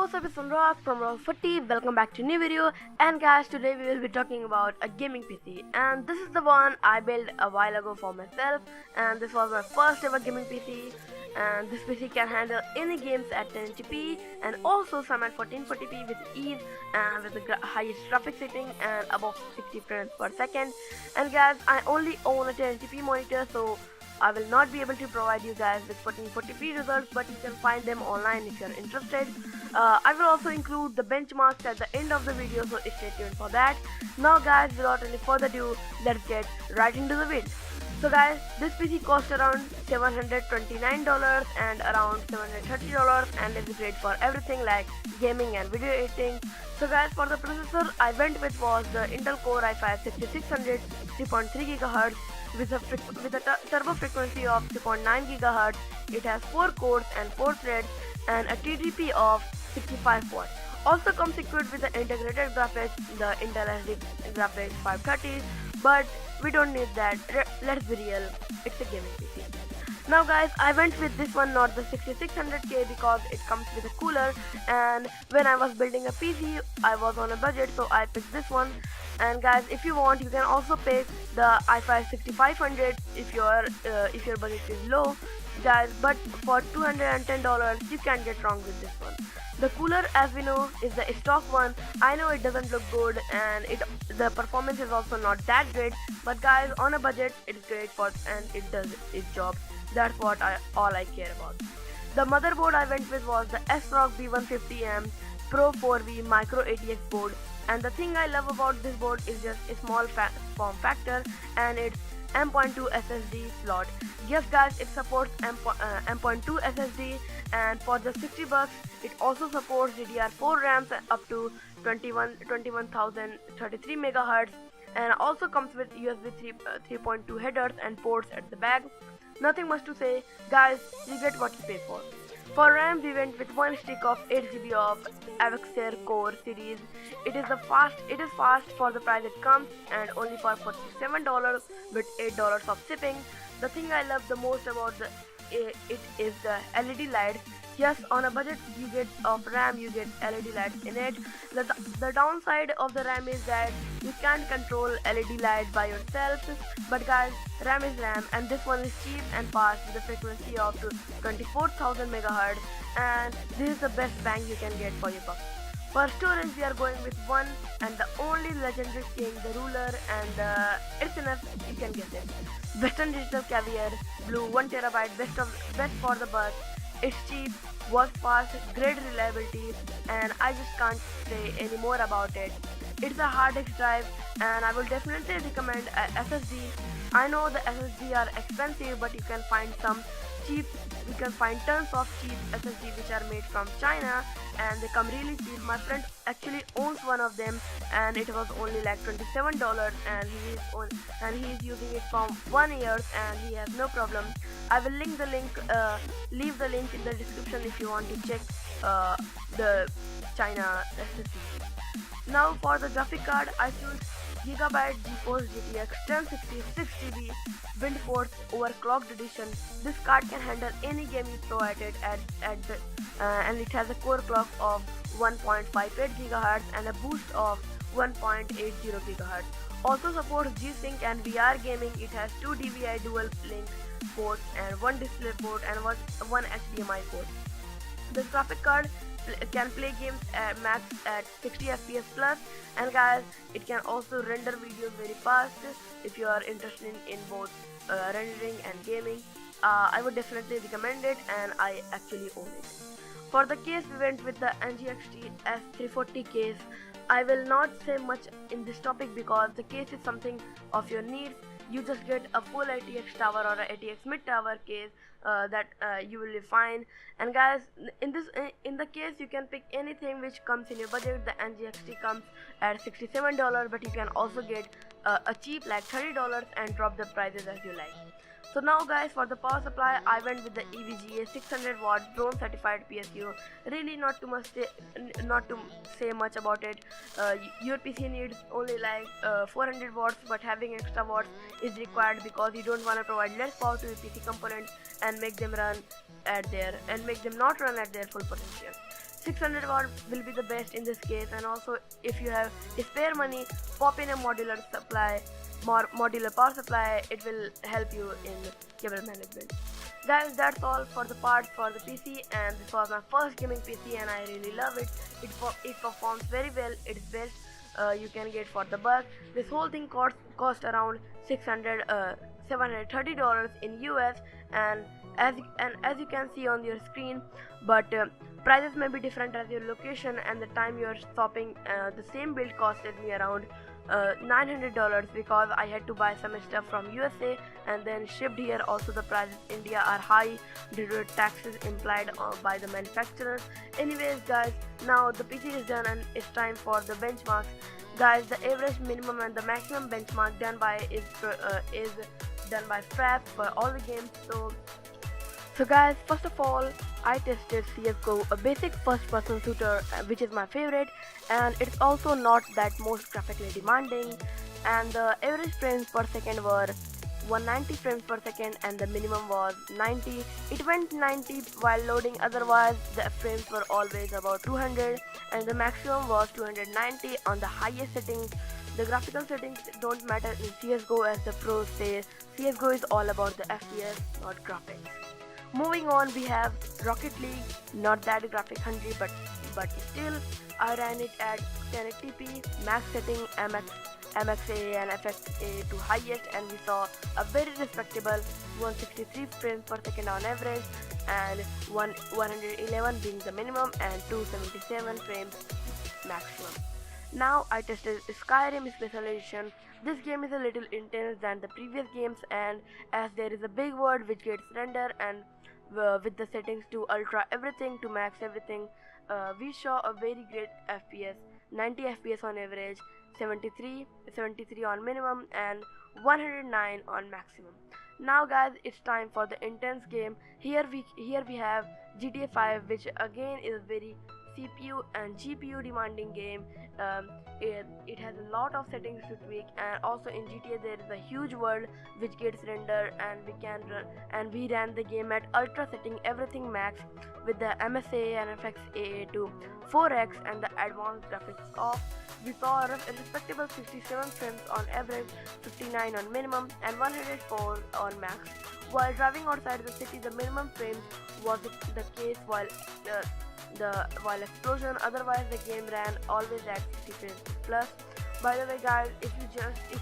what's up, it's Rock from Rock40. Welcome back to a new video. And guys, today we will be talking about a gaming PC, and this is the one I built a while ago for myself, and this was my first ever gaming PC. And this PC can handle any games at 1080p and also some at 1440p with ease and with the highest graphics rating and above 60 frames per second. And guys, I only own a 1080p monitor, so I will not be able to provide you guys with 1440p results, but you can find them online if you're interested. I will also include the benchmarks at the end of the video, so stay tuned for that. Now guys, without any further ado, let's get right into the video. So guys, this PC cost around $729 and around $730 and is great for everything like gaming and video editing. So guys, for the processor I went with was the Intel Core i5-6600 3.3 GHz with a turbo frequency of 3.9 GHz. It has 4 cores and 4 threads and a TDP of 65 watts. Also comes equipped with the integrated graphics, the Intel HD Graphics 530, but we don't need that. Let's be real, it's a gaming PC. Now guys, I went with this one, not the 6600K, because it comes with a cooler, and when I was building a PC I was on a budget, so I picked this one. And guys, if you want, you can also pick the i5-6500 if your budget is low, guys, but for $210 you can't get wrong with this one. The cooler, as we know, is the stock one. I know it doesn't look good and the performance is also not that great, but guys, on a budget it's great and it does its job. That's all I care about. The motherboard I went with was the ASRock B150M Pro 4V Micro ATX board, and the thing I love about this board is just a small form factor and its M.2 SSD slot. Yes guys, it supports M.2 SSD, and for just $60 it also supports DDR4 RAMs up to 21,033 MHz, and also comes with USB 3.2 headers and ports at the back. Nothing much to say, guys, you get what you pay for. For RAM, we went with one stick of 8GB of Avexer Core series. It is fast for the price it comes, and only for $47 with $8 of shipping. The thing I love the most about it is the LED lights. Yes, on a budget of RAM you get LED lights in it. The downside of the RAM is that you can't control LED lights by yourself, but guys, RAM is RAM, and this one is cheap and fast with a frequency of 24,000 MHz, and this is the best bang you can get for your buck. For storage, we are going with one and the only legendary king, the ruler, and it's enough, you can guess it. Western Digital Caviar Blue 1TB, best for the buck. It's cheap, works fast, great reliability, and I just can't say any more about it. It's a hard disk drive, and I will definitely recommend a SSD. I know the SSD are expensive, but you can find tons of cheap SSD which are made from China, and they come really cheap. My friend actually owns one of them, and it was only like $27, and he is using it for 1 year, and he has no problem. I will leave the link in the description if you want to check the China SSD. Now for the graphic card, I choose Gigabyte GeForce GTX 1060 6GB Windforce Overclocked Edition. This card can handle any game you throw at it, and it has a core clock of 1.58 GHz and a boost of 1.80 GHz. Also supports G-Sync and VR gaming. It has 2 DVI dual link ports and 1 display port and one HDMI port. This graphic card can play games at max at 60 FPS plus, and guys, it can also render videos very fast. If you are interested in both rendering and gaming, I would definitely recommend it, and I actually own it. For the case, we went with the NGXT S340 case. I will not say much in this topic because the case is something of your needs. You just get a full ATX tower or a ATX mid tower case that you will be fine. And guys, in the case you can pick anything which comes in your budget. The NGXT comes at $67, but you can also get a cheap like $30 and drop the prices as you like. So now guys, for the power supply, I went with the EVGA 600 watt drone certified PSU. Really not to say much about it. Your PC needs only like 400 watts, but having extra watts is required because you don't want to provide less power to your PC components and make them not run at their full potential. 600 watt will be the best in this case, and also if you have spare money, pop in a modular supply, modular power supply. It will help you in cable management. Guys, that's all for the parts for the PC, and this was my first gaming PC and I really love it. It performs very well. It's best you can get for the buck. This whole thing cost around $730 in US, and as you can see on your screen, but prices may be different as your location and the time you are shopping. The same build costed me around $900 because I had to buy some stuff from USA and then shipped here. Also the prices in India are high due to taxes implied by the manufacturers. Anyways guys, now the PC is done and it's time for the benchmarks. Guys, the average, minimum and the maximum benchmark done by is done by Fraps for all the games. So guys, first of all, I tested CSGO, a basic first-person shooter, which is my favorite, and it's also not that most graphically demanding. And the average frames per second were 190 frames per second, and the minimum was 90. It went 90 while loading. Otherwise, the frames were always about 200, and the maximum was 290 on the highest settings. The graphical settings don't matter in CSGO, as the pros say. CSGO is all about the FPS, not graphics. Moving on, we have Rocket League, not that graphic hungry, but still I ran it at 1080p, max setting, MXA and FXA to highest, and we saw a very respectable 163 frames per second on average, and 111 being the minimum and 277 frames maximum. Now I tested Skyrim Special Edition. This game is a little intense than the previous games, and as there is a big world which gets rendered, and with the settings to ultra everything to max everything, we saw a very great FPS, 90 FPS on average, 73 on minimum, and 109 on maximum. Now guys, it's time for the intense game. Here we have GTA 5, which again is a very CPU and GPU demanding game. It has a lot of settings to tweak, and also in GTA there is a huge world which gets rendered, and we ran the game at ultra setting, everything max, with the MSA and FXAA to 4x and the advanced graphics off. We saw a respectable 67 frames on average, 59 on minimum, and 104 on max. While driving outside the city, the minimum frames was the case while explosion. Otherwise the game ran always at 60 frames plus. By the way guys, if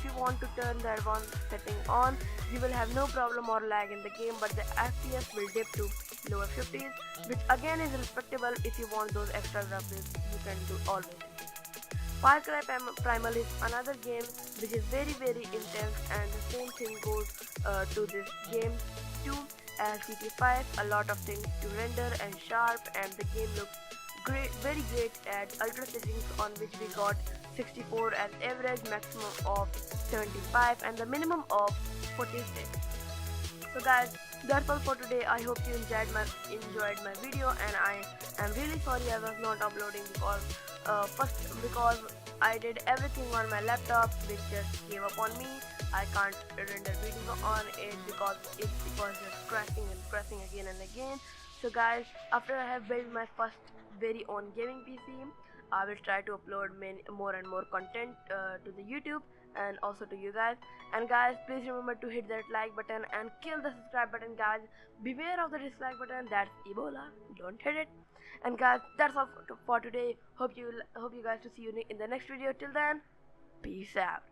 you want to turn the advanced setting on, you will have no problem or lag in the game, but the FPS will dip to lower 50s, which again is respectable. If you want those extra graphics, you can do always. Far Cry Primal is another game which is very intense, and the same thing goes to this game too. As GTA 5, a lot of things to render and sharp, and the game looks great, very great at ultra settings, on which we got 64 as average, maximum of 75, and the minimum of 46. So guys, that's all for today. I hope you enjoyed my video, and I am really sorry I was not uploading because I did everything on my laptop, which just gave up on me. I can't render video on it because it was just crashing again and again. So guys, after I have built my first very own gaming PC, I will try to upload more and more content to the YouTube and also to you guys. And guys, please remember to hit that like button and kill the subscribe button. Guys, beware of the dislike button, that's Ebola, don't hit it. And guys, that's all for today. Hope you guys to see you in the next video. Till then, peace out.